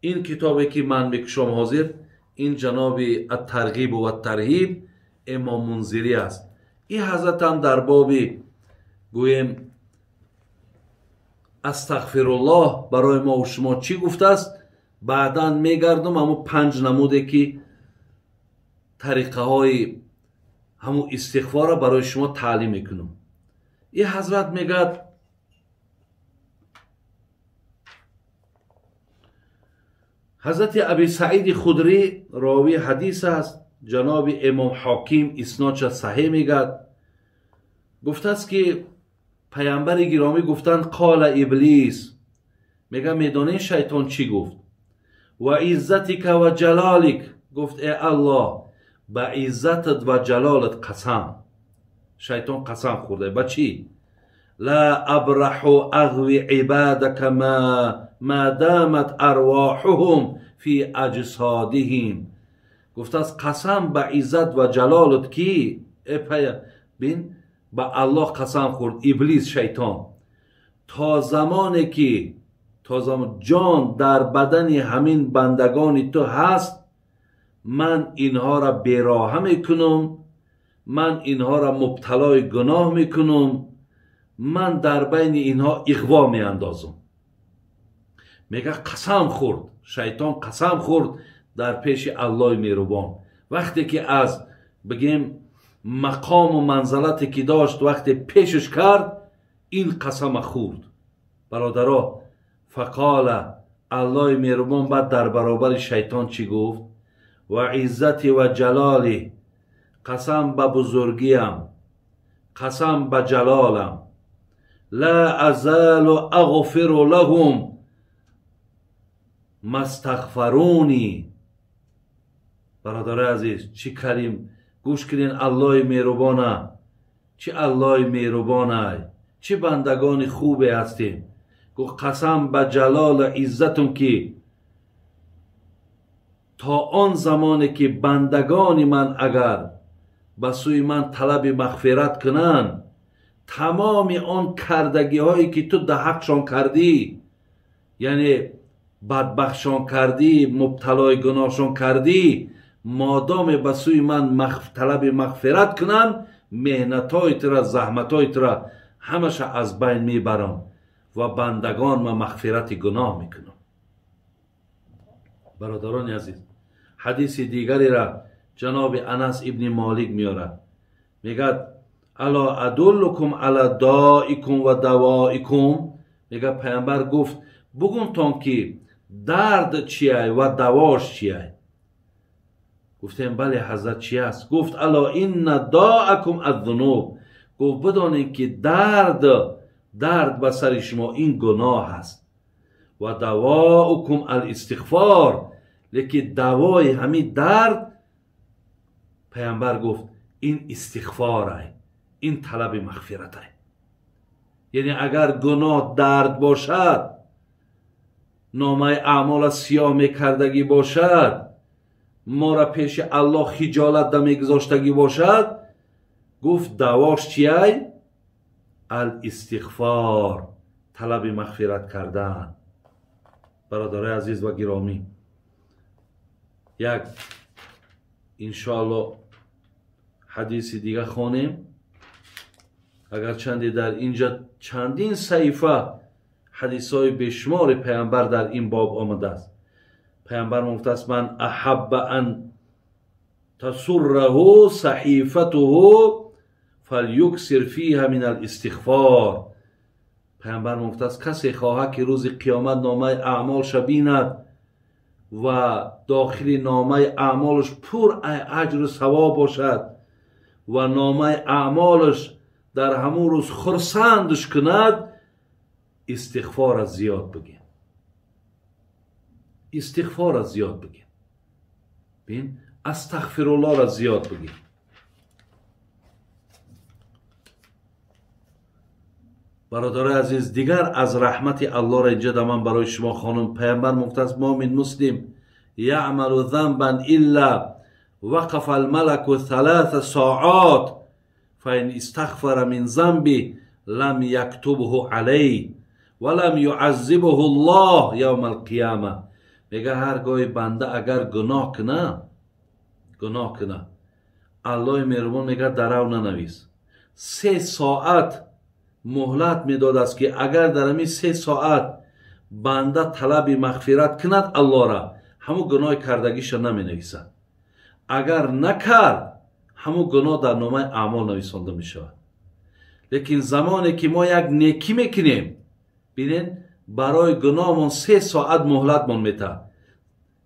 این کتابی که من میکشم حاضر، این جناب الترغیب و الترهیب امام منذری است. این حضرت هم در باب گویم استغفرالله برای ما و شما چی گفته است، بعدا میگردم همون 5 نموده که طریقه های همون استغفار برای شما تعلیم میکنم. این حضرت میگه حضرت ابی سعید خدری راوی حدیث است، جناب امام حاکم اسنادش صحیح میگه، گفته است که پیامبر گرامی گفتند قال ابلیس، میگه میدونی شیطان چی گفت؟ و عزتک و جلالک، گفت ای الله با عزتت و جلالت قسم. شیطان قسم خورده با چی؟ لا ابرح اغوی عبادک ما دامت ارواحهم فی اجسادهم. گفت از قسم با عزت و جلالت کی؟ بین با الله قسم خورد ابلیس شیطان، تا زمانی که جان در بدن همین بندگان تو هست، من اینها را بیراه میکنم، من اینها را مبتلای گناه میکنم، من در بین اینها اغوا میاندازم. میگه قسم خورد شیطان، قسم خورد در پیش الله مهربان. وقتی که از بگیم مقام و منزلتی که داشت وقتی پیشش کرد، این قسم خورد. برادرها، فقال الله مهربان بعد در برابر شیطان چی گفت؟ و عزتی و جلالی، قسم به بزرگیم، قسم به جلالم، لا ازال اغفر لهم مستغفرونی. برادر عزیز چی کریم گوش کنین، الله مهربانه، چی الله مهربانه، چی بندگان خوبه هستیم. گفت قسم به جلال عزتم که تا آن زمانی که بندگان من اگر به سوی من طلب مغفرت کنن، تمام آن کردگی هایی که تو در حقشان کردی، یعنی بدبخشان کردی، مبتلای گناهشان کردی، مادام به سوی من طلب مغفرت کنن، مهنتایت را، زحمتایت را همش از بین میبرم و بندگان ما مغفرت گناه میکنم. برادران عزیز، حدیث دیگری را جناب انس ابن مالک میارد، میگه الا ادلکم علی دائکم و دوائکم. میگه پیامبر گفت بگون تان که درد چیه و دواش چیه. گفتیم بله حضرت چی است؟ گفت الا این داءکم الذنوب. گفت بدانید که درد به سر شما این گناه است، و دواءکم الاستغفار، لیکن دوای همین درد پیامبر گفت این استغفاره، این طلب مغفرته. یعنی اگر گناه درد باشد، نامه اعمال سیاه میکردگی باشد، ما را پیش الله خجالت میگذاشتگی باشد، گفت دواش چیه؟ الاستغفار، طلب مغفرت کردن. برادرای عزیز و گرامی، یک انشاءالله حدیث دیگه خوانیم. اگر چندی در اینجا چندین صحیفه حدیث های بشمار پیامبر در این باب آمده است. پیامبر گفته است من احب ان تسره صحیفته فلیکثر فیها من الاستغفار. پیامبر گفته است کسی خواهد که روز قیامت نامه اعمالش بیند و داخل نامه اعمالش پر اجر و ثواب باشد و نامه اعمالش در همون روز خرسندش کند، استغفار از زیاد بگین، استغفار از زیاد بگین، بین استغفرالله را زیاد بگین. برادر عزیز، دیگر از رحمت الله را اینجا من برای شما خانم پیامبر مختص مؤمن مسلم یعمل ذنبا الا وقف الملك 3 ساعات فإن استغفر من ذنبه لم يكتبه عليه ولم يعذبه الله يوم القيامة. میگه هرگاه بنده اگر گناه کنه الله مهربان میگه در او ننویس. 3 ساعت مهلت میداد است که اگر در همین 3 ساعت بنده طلب مغفرت کند الله را، همو گناه کردگیش نمی نویسد. اگر نکرد همو گناه در نامه اعمال نویسانده می شود. لیکن زمانی که ما یک نیکی میکنیم، ببینید برای گناهمون 3 ساعت مهلت من میده،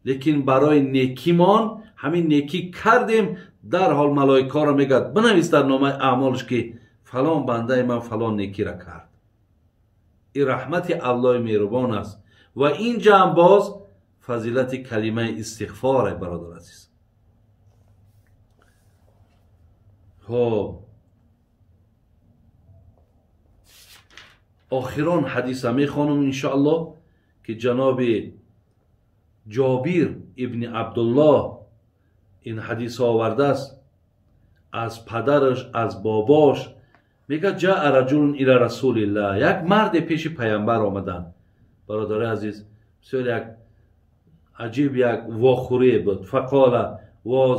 لیکن برای نیکیمان همین نیکی کردیم در حال ملائکه را میگه بنویس در نامه اعمالش که فلان بنده من فلان نیکی را کرد. این رحمت الله مهربان است و اینجا هم باز فضیلت کلمه استغفار برادر عزیز. خب آخران حدیث میخوانم انشاءالله که جناب جابر ابن عبدالله این حدیث آورده است از پدرش از باباش. میگه جاء رجل الی رسول الله، یک مرد پیش پیامبر آمدن. برادر عزیز بسیار یک عجیب یک واخوری بود. فقال وا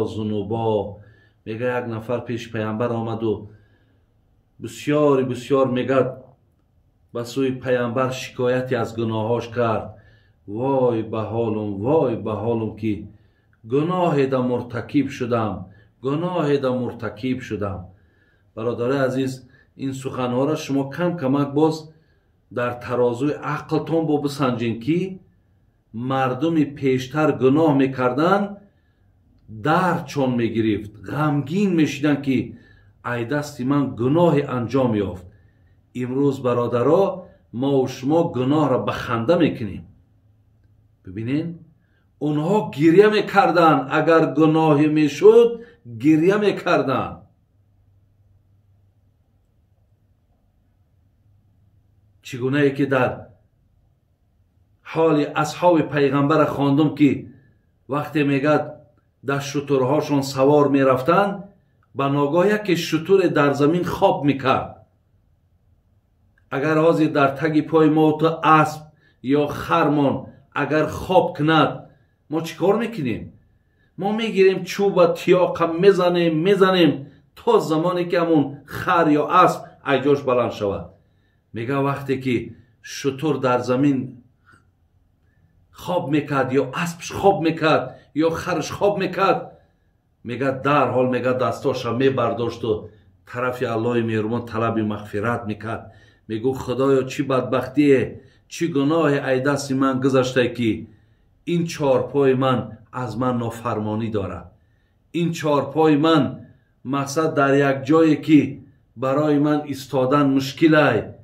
ذنوبا. میگه یک نفر پیش پیامبر آمد و بسیار میگه به سوی پیامبر شکایتی از گناهاش کرد. وای به حالم که گناه دا مرتکب شدم. برادر عزیز این سخنها را شما کمک باز در ترازوی عقلتون با بسنجین که مردم پیشتر گناه میکردن در چون میگرفت، غمگین میشیدن که ای دستی من گناه انجام یافت. امروز برادرها ما و شما گناه را به خنده میکنیم. ببینین اونها گریه میکردن، اگر گناهی میشد گریه میکردن. چگونه ای که در حال اصحاب پیغمبر خواندم که وقتی میگد در شترهاشون سوار میرفتن، به ناگاه یک شتر در زمین خواب میکرد. اگر حاضر در تگ پای ما تو اسب یا خرمان اگر خواب کند ما چیکار میکنیم؟ ما میگیریم چوب و تیاق میزنیم تا زمانی که همون خر یا اسب ایجاش بلند شود. میگه وقتی که شتر در زمین خواب میکرد یا اسبش خواب میکرد یا خرش خواب میکرد، میگه در حال میگه دستاش میبرداشت و طرف الله مهربان طلب مغفرت میکرد. میگو خدایا چی بدبختیه، چی گناه ای دست من گذشته که این 4 پای من از من نافرمانی داره. این 4 پای من مقصد در یک جایی که برای من ایستادن مشکله،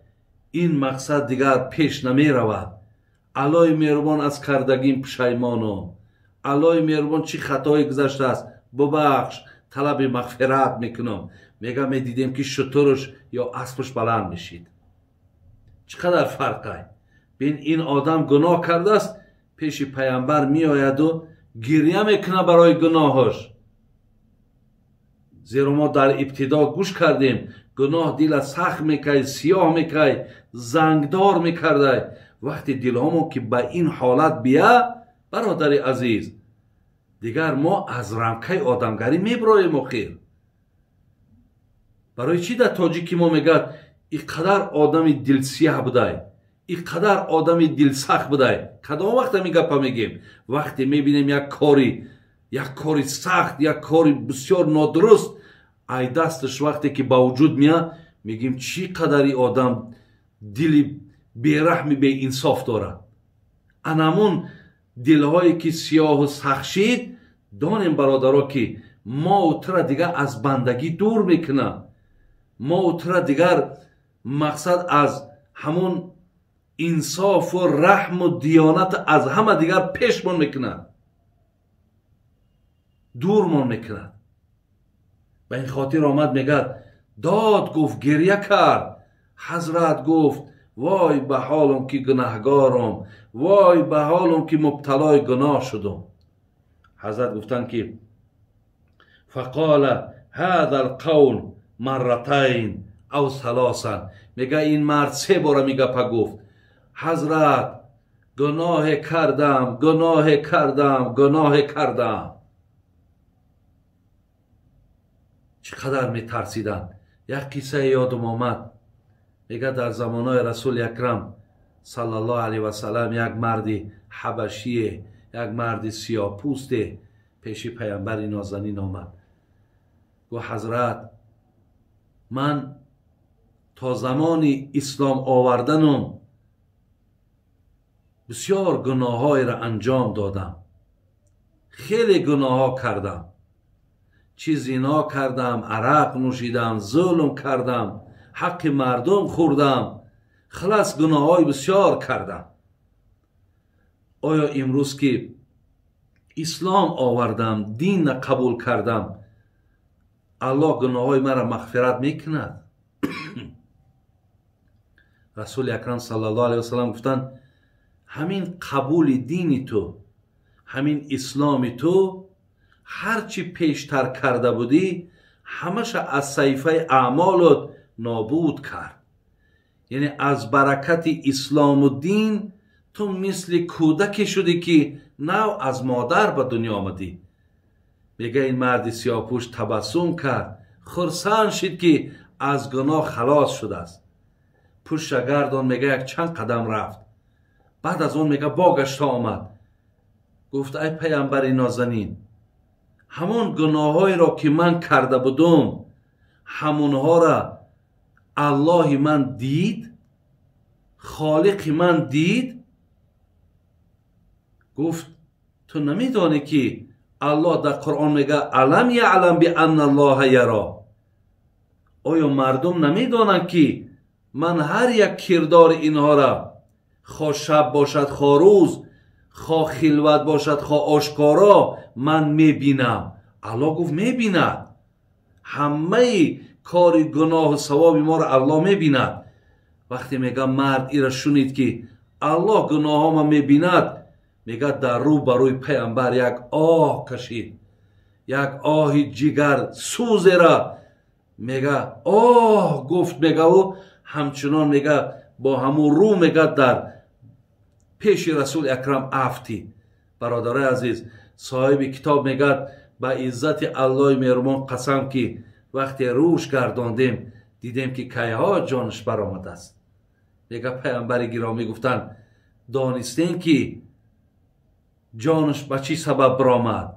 این مقصد دیگر پیش نمی رود. الله مهربان از کردگیم پشیمانم. الله مهربان چی خطایی گذشته است ببخش، طلب مغفرت میکنم. میگه میدیدیم که شترش یا اسبش بلند میشید. چقدر فرقه. بین این آدم گناه کرده است، پیش پیامبر می آید و گریه میکنه برای گناهش. زیرا ما در ابتدا گوش کردیم گناه دل سخت میکنه، سیاه میکنه، زنگدار میکرده. وقتی دلهامون که به این حالت بیا برادر عزیز، دیگر ما از رمکه آدمگری میبراییم. آخر برای چی در تاجیکی ما میگد اینقدر آدم دل سیاه بوده، اینقدر آدم دل سخت بوده؟ کدام وقت میگه میگیم وقتی میبینیم یک کاری سخت، یک کاری بسیار نادرست ای دستش وقتی که با وجود میاد، میگیم چی قدری آدم دلی بیرحمی به انصاف داره. انمون دلهایی که سیاه و سخت شید، دانیم برادرها که ما اوتره دیگر از بندگی دور میکنه. ما اوتره دیگر مقصد از همون انصاف و رحم و دیانت از همه دیگر پیشمون میکنه، دورمون میکنه. به این خاطر آمد میگه داد گفت، گریه کرد. حضرت گفت وای به حالم که گناهگارم، وای به حالم که مبتلای گناه شدم. حضرت گفتن که فقال هذا القول مرتين او ثلاثا. میگه این مرد 3 بار میگه گفت حضرت گناه کردم، گناه کردم، گناه کردم. چقدر می ترسیدن. یک قصه یادم آمد، میگه در زمانهای رسول اکرم صلی الله علیه و سلم یک مردی حبشی، یک مرد سیاه پوست پیش پیامبر نازنین آمد. گفت حضرت، من تا زمان اسلام آوردنم بسیار گناه های را انجام دادم، خیلی گناه ها کردم، چی زنا کردم، عرق نوشیدم، ظلم کردم، حق مردم خوردم، خلاص گناه های بسیار کردم. آیا امروز که اسلام آوردم، دین قبول کردم، الله گناه های مرا مغفرت میکند؟ رسول اکرم صلی الله علیه وسلم گفتن همین قبول دین تو، همین اسلام تو، هرچی پیشتر کرده بودی همش از صحیفه اعمالت نابود کرد. یعنی از برکت اسلام و دین تو مثل کودکی شدی که نو از مادر به دنیا آمدی. میگه این مرد سیاه‌پوش تبسم کرد، خرسند شد که از گناه خلاص شده است. پشت گردان میگه یک چند قدم رفت، بعد از اون میگه باگشت آمد. گفت ای پیامبر نازنین، همون گناهایی را که من کرده بودم همونها را الله من دید، خالق من دید؟ گفت تو نمیدانی که الله در قرآن میگه الم یعلم بان الله یرا؟ آیا مردم نمیدانند که من هر یک کردار اینها را، خواه شب باشد خواه روز، خواه خلوت باشد خواه آشکارا، من میبینم؟ الله گفت میبیند، همه کار گناه و ثواب ما را الله میبیند. وقتی میگه مرد ایرا شنید که الله گناه ها ما میبیند، میگه در رو بروی پیامبر یک آه کشید، یک آه جگر سوز را میگه آه گفت، میگه و همچنان میگه با همون رو میگه در پیش رسول اکرم افتی. برادر عزیز، صاحب کتاب میگه با عزت الله مهربان قسم که وقتی روش گرداندیم دیدیم که کیها جانش برآمده است. میگه پیامبر گرامی گفتن دانستین که جانش به چی سبب برآمد؟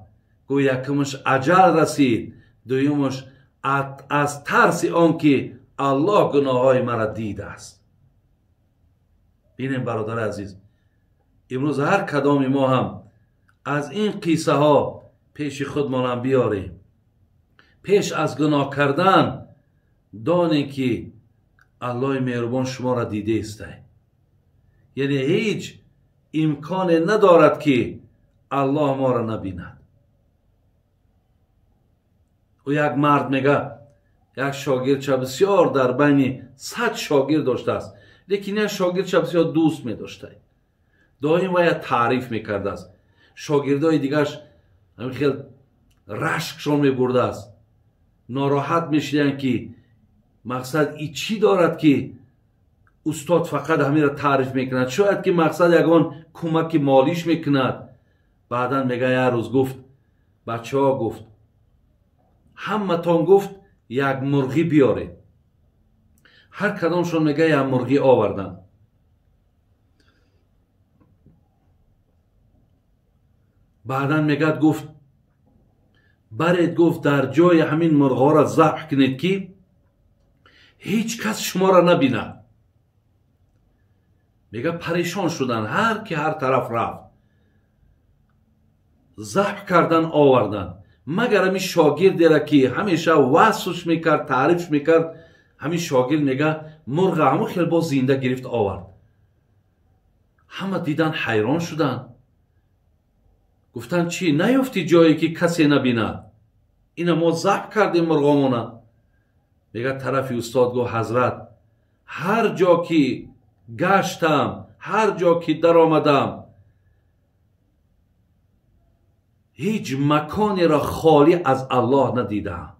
گوی یکمش اجل رسید، دویمش از ترس آن که الله گناه های مرا دیده است. بینیم برادر عزیز، امروز هر کدام ما هم از این قصه ها پیش خودمان هم بیاریم. پیش از گناه کردن دانیم که الله مهربان شما را دیده است. یعنی هیچ امکان ندارد که الله ما را نبیند. و یک مرد میگه یک شاگرد چه بسیار در بین 100 شاگرد داشته است، لیکن یک شاگرد چه بسیار دوست می داشته، دائم و یک تعریف میکرده است. شاگردای دیگرش همین خیلی رشکشان می برده است، ناراحت میشیدن که مقصد ای چی دارد که استاد فقط همین را تعریف میکند، شاید که مقصد یگان کمک مالیش میکند. بعدا میگه یه روز گفت بچه ها، گفت همه تان گفت یک مرغی بیاره. هر کدامشون میگه یک مرغی آوردن. بعدا میگه گفت برید، گفت در جای همین مرغا را ذبح کنید که هیچ کس شما را نبیند. میگه پریشان شدن، هر کی هر طرف رفت، ذبح کردن آوردن، مگر همین شاگردی را که همیشه وصفش میکرد، تعریفش میکرد، همین شاگرد میگه مرغ همون خیلی با زنده گرفت آورد. همه دیدن حیران شدن، گفتن چی نیفتی جایی که کسی نبیند؟ اینا ما ذبح کردیم مرغامونه. میگه طرفی استاد گفت حضرت، هر جا که گشتم، هر جا که در آمدم، هیچ مکانی را خالی از الله ندیدم.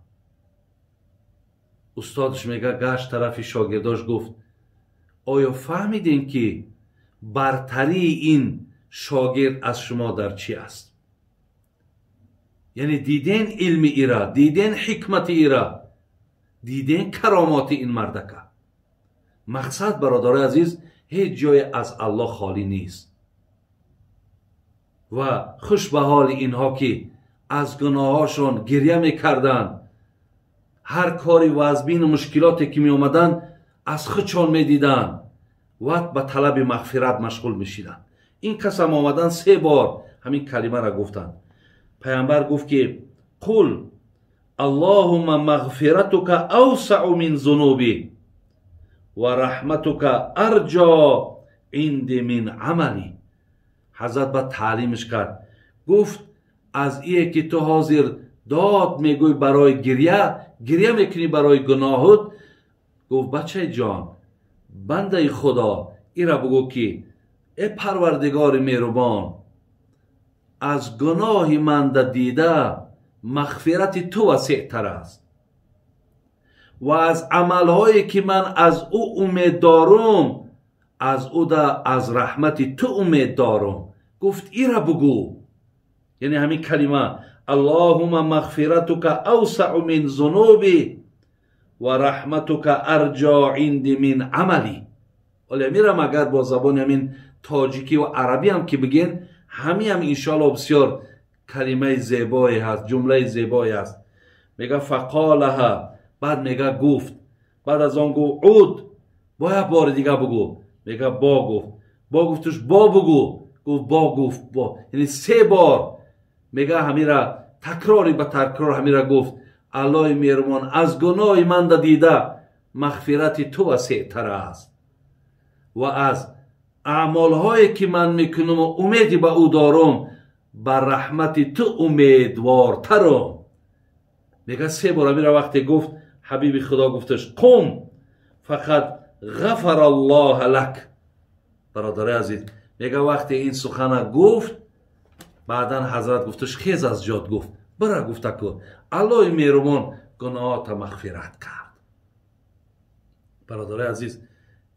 استادش میگه گشت طرف شاگرداش گفت آیا فهمیدین که برتری این شاگرد از شما در چی است؟ یعنی دیدین علم ایرا، دیدین حکمت ایرا، دیدین کرامات این مردکه. مقصد برادر عزیز هیچ جای از الله خالی نیست و خوش به حال اینها که از گناهاشون گریه میکردن، هر کاری وازبین و مشکلاتی که می آمدن از خودشان میدیدن و به طلب مغفرت مشغول میشیدن. این قسم آمدن 3 بار همین کلمه را گفتن. پیامبر گفت که قل اللهم مغفرتک اوسع من ذنوبی و رحمتک ارجا عند من عملی. حضرت با تعلیمش کرد، گفت از ایه که تو حاضر داد میگوی برای گریه میکنی برای گناهت، گفت بچه جان بنده خدا ایرا بگو که ای پروردگار مهربان، از گناه من دیده مغفرت تو وسیع تر است و از عملهایی که من از او امید دارم از رحمت تو امید دارم. گفت ایرا بگو، یعنی همین کلمه اللهم مغفرتک اوسع من ذنوبی و رحمتک ارجا عند من عملی. ولی میرم اگر با زبان همین تاجیکی و عربی هم که بگین، همین هم انشاءالله بسیار کلمه زیبایی هست، جمله زیبایی هست. میگه فقالها، بعد میگه گفت، بعد از آن گفت عود، باید بار دیگه بگو. میگه با گفت، با گفتش با بگو، گفت با گفت با، یعنی 3 بار میگه همین را تکراری به تکرار همین را گفت الله مهربان از گناه من دیده مغفرت تو وسیع تر است و از اعمالهایی که من میکنم و امیدی به او دارم بر رحمت تو امیدوارترم. میگه 3 بار همین را وقتی گفت حبیب خدا گفتش قم فقط غفر الله لک. برادر عزیز میگه وقتی این سخن گفت بعدن حضرت گفتش خیز از جات، گفت برا گفته که الله مهربان گناهات مغفرت کرد. برادر عزیز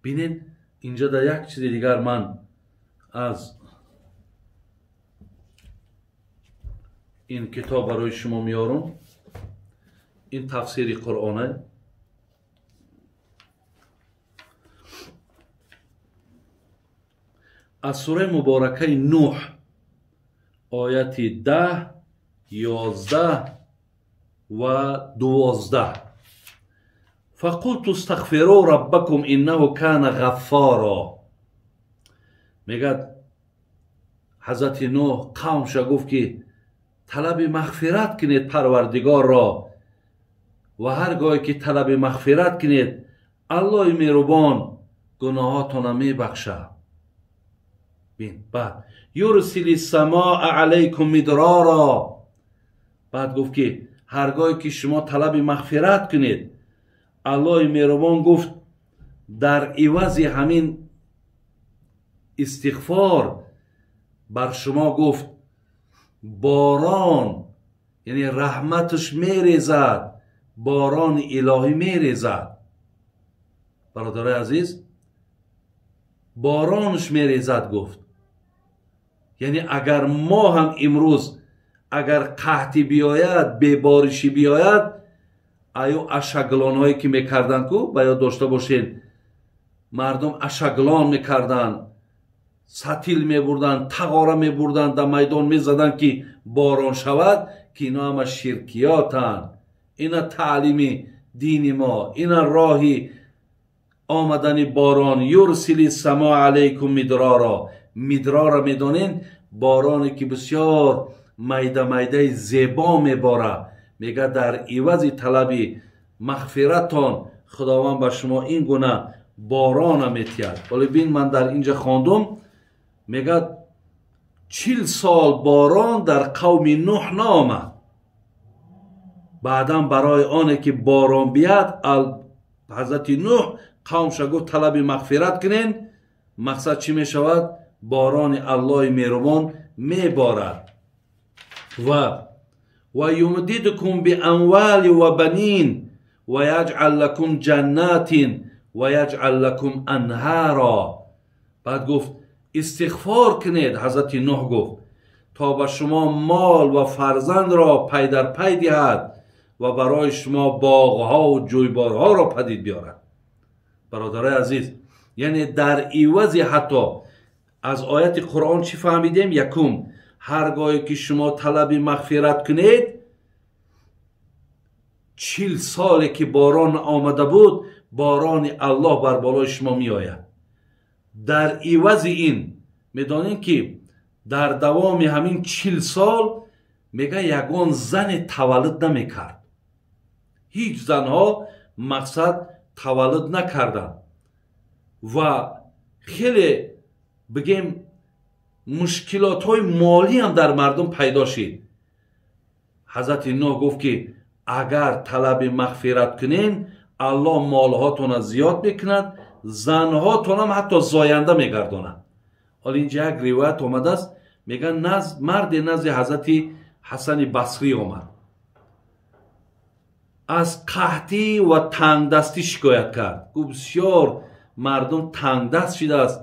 بینین اینجا در یک چیز دیگر من از این کتاب برای شما میارم. این تفسیر قرآنه. از سوره مبارکه نوح آیت 10 11 و 12 فقلت استغفروا ربکم انه کان غفارا. میگه حضرت نوح قومش گفت که طلب مغفرت کنید پروردگار را و هرگاهی که طلب مغفرت کنید الله مهربان گناهاتون میبخشه. بین بعد یرسل السماء علیکم مدرارا، بعد گفت که هرگاهی که شما طلب مغفرت کنید الله مهربان گفت در عوض همین استغفار بر شما گفت باران، یعنی رحمتش میریزد، باران الهی میریزد. برادر عزیز بارانش میریزد گفت، یعنی اگر ما هم امروز اگر قحطی بیاید، ببارشی بیاید، آیا اشکلان هایی که میکردن کو باید داشته باشین، مردم اشکلان میکردن، سطیل میبردن، تغاره میبردن، در میدان میزدن که باران شود، که اینا هم شرکیاتن. اینا تعلیم دین ما، اینا راهی آمدن باران. یرسل السماء علیکم مدرارا. مدرارا میدانین بارانی که بسیار میده میده زیبا میباره. میگه در عوض طلب مغفرتان خداوند به شما این گونه باران میتید. ولی بین من در اینجا خواندم میگه 40 سال باران در قوم نوح نامد. بعدا برای آنه که باران بیاد حضرت نوح قومش گفت طلب مغفرت کنین. مقصد چی می شود؟ باران الله مهربان می بارد. و یمددکم باموال و بنین و یجعل لکم جنات و یجعل لکم انهارا. بعد گفت استغفار کنید. حضرت نوح گفت تا به شما مال و فرزند را پی در پی دهد و برای شما باغها و جویبارها را پدید بیارد. برادرای عزیز، یعنی در عوض حتی از آیت قرآن چی فهمیدیم؟ یکم، هرگاهی که شما طلب مغفرت کنید 40 ساله که باران آمده بود باران الله بر بالای شما می آید. در عوض این میدانید که در دوام همین 40 سال میگه یگان زن تولد نمیکرد. هیچ زنها مقصد تولد نکردن و خیلی بگیم مشکلات های مالی هم در مردم پیدا شد. حضرت نوح گفت که اگر طلب مغفرت کنین الله مالهاتون زیاد میکند، زنهاتون هم حتی زاینده میگرداند. حالا اینجا یک روایت آمده است، میگن مرد نزد حضرت حسن بصری آمد، از قحطی و تنگ دستی شکایت کرد. گفت بسیار مردم تنگ دست شده است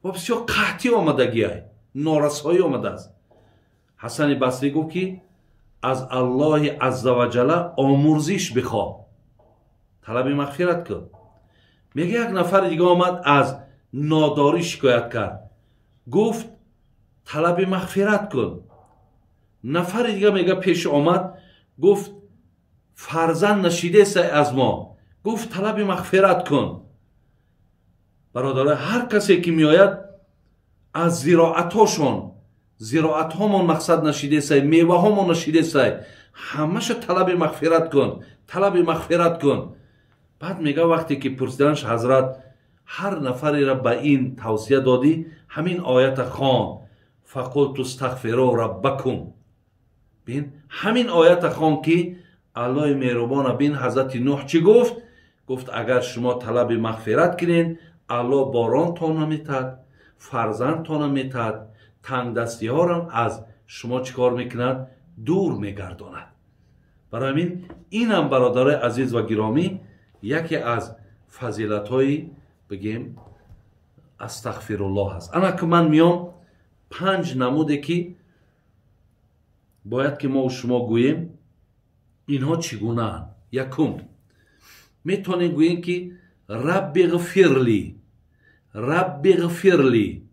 و بسیار قحطی آمدگی است، نارسایی آمده است. حسن بصری گفت که از الله عزوجل آمرزش بخواه، طلب مغفرت کن. میگه یک نفر دیگه آمد از ناداری شکایت کرد، گفت طلب مغفرت کن. نفر دیگه میگه پیش آمد گفت فرزند نشیده است از ما، گفت طلب مغفرت کن. برادر، هر کسی که میآید از زراعتاشون، زراعت هامون مقصد نشیده است، میوه هامون نشیده است، همش طلب مغفرت کن، طلب مغفرت کن. بعد میگه وقتی که پرسیدنش حضرت هر نفری را به این توصیه دادی، همین آیت خوان فقلت استغفروا ربکم. بین همین آیت خوان که الله مهربان بین حضرت نوح چی گفت؟ گفت اگر شما طلب مغفرت کنین الله باران تان میتد، فرزند تان میتد، تنگ دستی ها را از شما چیکار میکند؟ دور میگرداند. برای این هم برادر عزیز و گرامی یکی از فضیلت های بگیم استغفرالله هست. اما که من میام 5 نموده که باید که ما و شما گوییم اینها چگونه هستند. یکم، میتونیم گوییم که رب اغفر لی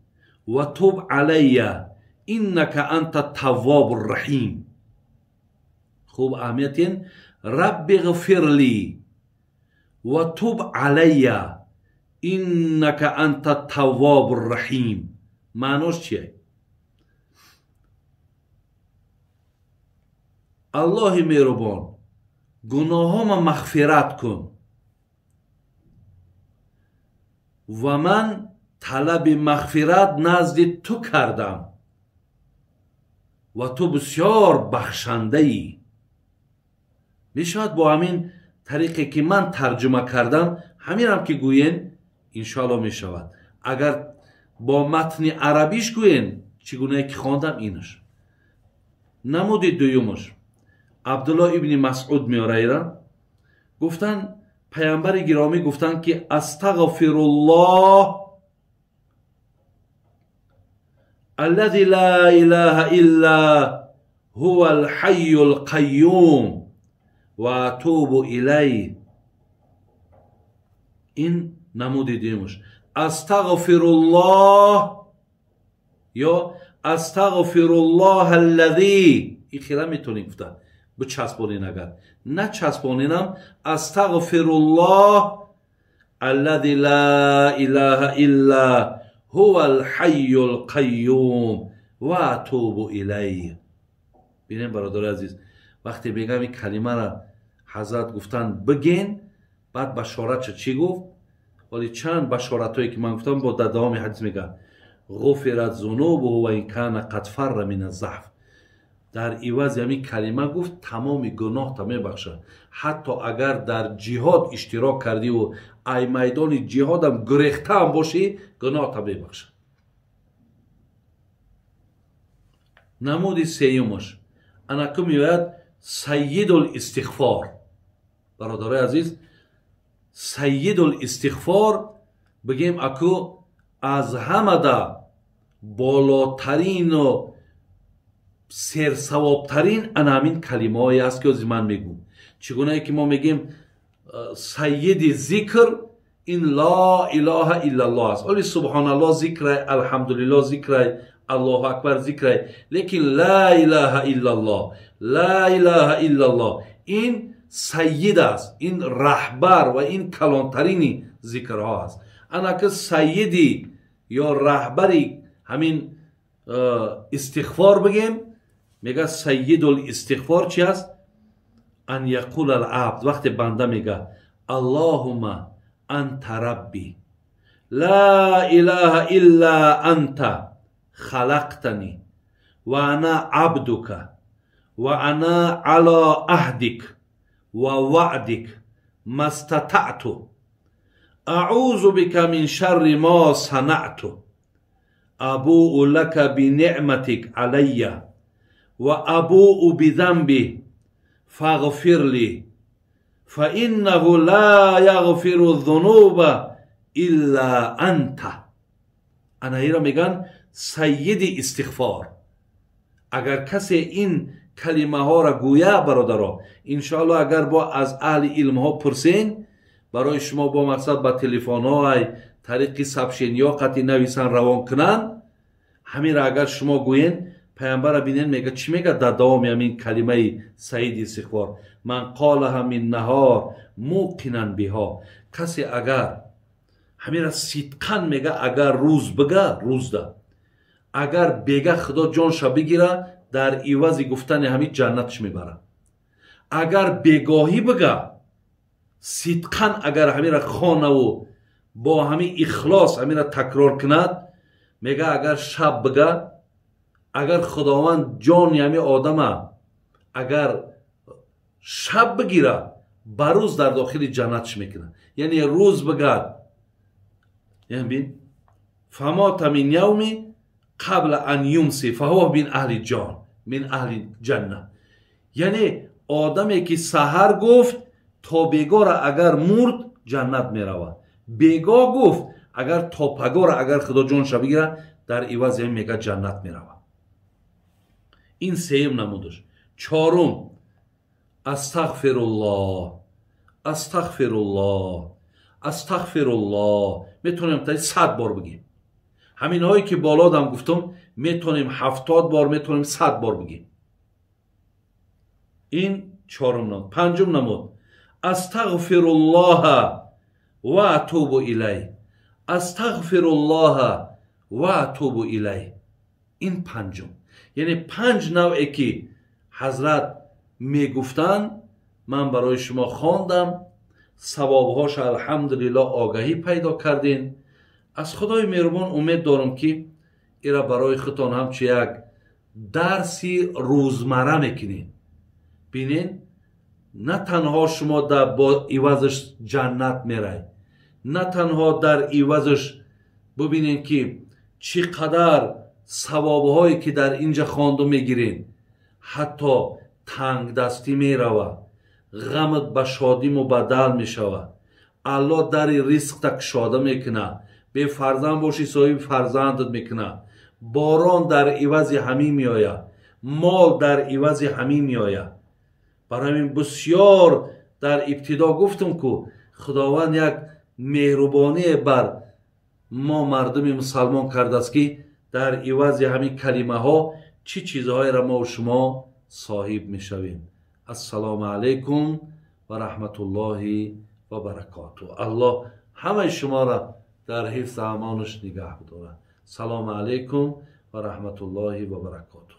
و توب علی انک انت التواب الرحیم. خوب اهمیتین رب اغفر لی و توب علی انک انت التواب الرحیم. معناش چیه؟ الله مهربان گناهام مغفرت کن و من طلب مغفرت نزد تو کردم و تو بسیار بخشنده ای. میشود با همین طریقی که من ترجمه کردم همین هم که گوین انشاءالله میشود. اگر با متن عربیش گوین چگونه که خواندم اینش. نمود دویمش عبدالله ابن مسعود میاره ایران گفتن پیامبر گرامی گفتن که استغفر الله الذي لا اله الا هو الحي القيوم و اتوب الیه. این نمود دیمش استغفر الله یا استغفر الله الذي. این خیلی میتونیم گفتن بچسبونین، اگر نه چسبونینم استغفر الله الذي لا اله الا هو الحي القيوم و اتوب الیه. ببینید برادر عزیز، وقتی بگم این کلمه را حضرت گفتن بگین، بعد بشارت چی گفت؟ ولی چند بشارت هایی که من گفتم با در دوام حدیث میگه غفرت ذنوبه و این کان قد فر من الضعف. در عوض همین کلمه گفت تمام گناه تا میبخشه، حتی اگر در جهاد اشتراک کردی و ای میدان جهاد هم گریخته هم باشی گناه تا میبخشه. نمود سیومش انا که میوید سید الاستغفار. برادر عزیز، سید الاستغفار بگیم اکو از همه دا بالاترین و سرسوابترین همین کلمه هایی است که از من میگم. چگونه که ما میگیم سید ذکر این لا اله الا الله است. ولی سبحان الله ذکر، الحمدلله ذکر، الله اکبر ذکر، لیکن لا اله الا الله، لا اله الا الله این سید است، این رهبر و این کلانترین ذکرها است. انا که سیدی یا رهبری همین استغفار بگیم، میگه سید الاستغفار چی است؟ ان یقول العبد، وقتی بنده میگه اللهم انت ربی لا اله الا انت خلقتنی و انا عبدک و انا على عهدک و وعدک ما استطعت اعوذ بک من شر ما صنعت ابوء لك بنعمتك علی و ابوء بذنبی فاغفر لی فانه لا یغفر الذنوب الا انت. انا ایرا میگن سید استغفار. اگر کسی این کلمه ها را گویا برادرها، انشاءالله اگر با از اهل علم ها پرسین، برای شما با مقصد با تلفن های طریق سبشین یا قطعی نویسن روان کنن، همین را اگر شما گوین، پیامبر را بینین میگه چی میگه در دوام همین کلمه سید استغفار؟ من قالها من نهار موقنا بها. کسی اگر همین را صدقا میگه، اگر روز بگه روز ده، اگر بگه خدا جانش بگیره، در عوض گفتن همین جنتش میبره. اگر بگاهی بگه، صدقا اگر همین را خانه و با همین اخلاص همین را تکرار کند، میگه اگر شب بگه، اگر خداوند جان همین آدم اگر شب بگیره، بروز در داخل جنتش میکنه. یعنی روز بگه، یعنی بین فمات من یومی قبل ان یمسی فهو بین اهل جان من اهل جنه. یعنی آدمی که سحر گفت تا بیگاه را اگر مرد جنت میرود، بیگاه گفت اگر تا پگاه را اگر خدا جانش بگیره، در عوض هم میگه جنت میرود. این سیم نمودش. چهارم استغفر الله، استغفر الله، استغفر الله. میتونیم تا 100 بار بگیم. همین هایی که بالا دم گفتم میتونیم 70 بار، میتونیم 100 بار بگیم. این چهارم نمود. پنجم نمود استغفر الله و اتوب الیه، استغفر الله و اتوب الیه. این پنجم. یعنی 5 نوعی که حضرت میگفتن، من برای شما خواندم، ثوابهاش الحمدلله آگاهی پیدا کردین. از خدای مهربان امید دارم که ایرا برای خودتان همچه یک درسی روزمره میکنین. بینین نه تنها شما در با عوضش جنت میرای، نه تنها در عوضش ببینین که چقدر ثوابهایی که در اینجا خوانده میگیرین، حتی تنگ دستی میروه، غمت به شادی مبدل میشوه، الله در رزق تک شاده میکنه، به فرزند باشی صاحب فرزندت میکنه، باران در عوض همین میآید، مال در عوض همین میآید. برای همین بسیار در ابتدا گفتم که خداوند یک مهربانی بر ما مردم مسلمان کرده است که در عوض همین کلمه ها چی چیزهایی را ما و شما صاحب میشویم. السلام علیکم و رحمت الله و برکاته. الله همه شما را در حفظ امانش نگه بداره. سلام علیکم و رحمت الله و برکاته.